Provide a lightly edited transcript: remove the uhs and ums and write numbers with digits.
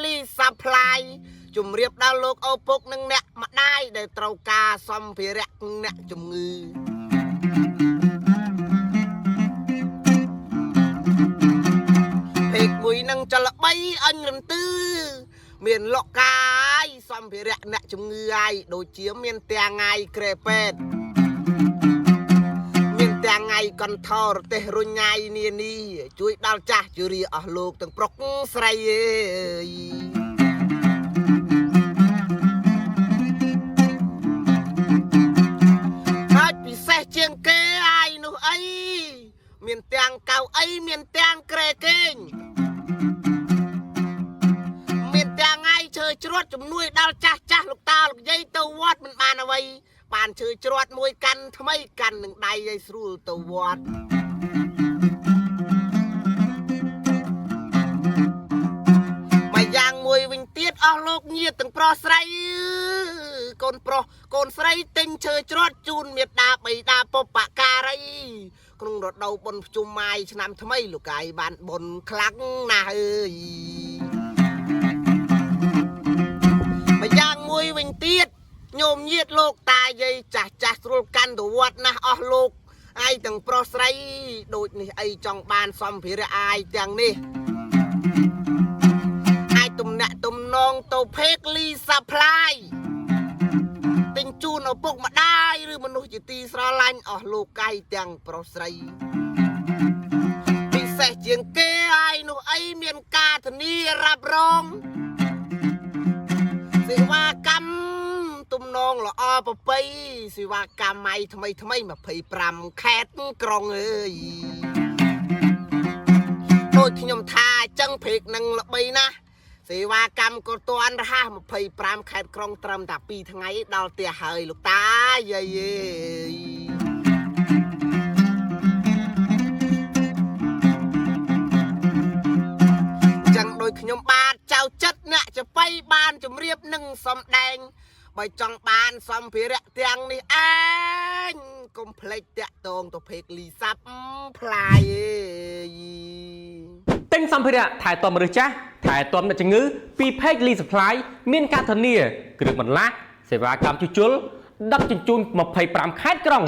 លីសាប្លាយជំរាបដល់លោកឪពុកនិងអ្នកម្ដាយដែលត្រូវការសម្ភារៈអ្នកជំងឺពេកមួយនឹងចលបីអញរន្ទឺមានលកកាយសម្ភារៈអ្នកជំងឺហើយដូចជាមានទាំងថ្ងៃក្រេពេតមានទាំងថ្ងៃកន្ធរទេសរុញ៉ៃនានីជួយដល់ចាស់ជរាអស់លោកទាំងប្រុសស្រីអើយហើយពិសេសជាងគេហើយនោះអីមានទាំងកៅអីមានទាំងក្រែគេងមានទាំងថ្ងៃឈើជ្រត់ជំនួយដល់ចាស់ចាស់លោកតាលោកយាយទៅវត្តមិនបានអ្វីបានឈើជ្រត់មួយកាន់ថ្មីកាន់នឹងដៃឲ្យស្រួលទៅវត្តមកយ៉ាងមួយវិញទៀតអស់លោកញាតិទាំងប្រុសស្រីកូនប្រុសកូនស្រីទិញឈើជ្រត់ជូនមេដាបៃតាពុបការីក្នុងរដូវបុណ្យភ្ជុំម៉ាយឆ្នាំថ្មីលោកកាយបានបុណ្យខ្លាំងណាស់អើយមកយ៉ាងមួយវិញទៀតញោមញាតលោកតាយាយចាស់ចាស់ស្រួលកាន់ទៅវត្តណាស់អស់លោកអាយទាំងប្រុសស្រីដូចនេះអីចង់បានសម្ភារៈអាយទាំងនេះអាយទំនាក់ទំនងទៅភេកលីសាប្លាយទិញជូនឪពុកម្ដាយឬមនុស្សជាទីស្រឡាញ់អស់លោកកាយទាំងប្រុសស្រីពិសេសជាងគេហើយនោះអីមានការធានារ៉ាប់រងសេវាកម្មទំនងល្អប្រពៃសេវាកម្មម៉ៃថ្មី25ខេត្តក្រុងអើយដូចខ្ញុំថាអញ្ចឹងពេកនឹងល្បីណាស់សេវាកម្មក៏តាន់រហ័ស25ខេត្តក្រុងត្រឹមតែ2ថ្ងៃដល់ផ្ទះហើយលោកតាយាយចឹងដោយខ្ញុំបាទចៅចិត្តអ្នកចបៃបានជម្រាបនឹងសំដែងបើចង់បានសម្ភារៈទាំងនេះអញកុំភ្លេចតាក់តងទៅពេកលីសាប់ផ្លាយទិញសម្ភារៈថែទាំមនុស្សចាស់ថែទាំអ្នកជំងឺពីពេកលីសាប្លាយមានការធានាគ្រឿងបន្លាស់សេវាកម្មជួសជុលដឹកជញ្ជូន25ខេត្តក្រុង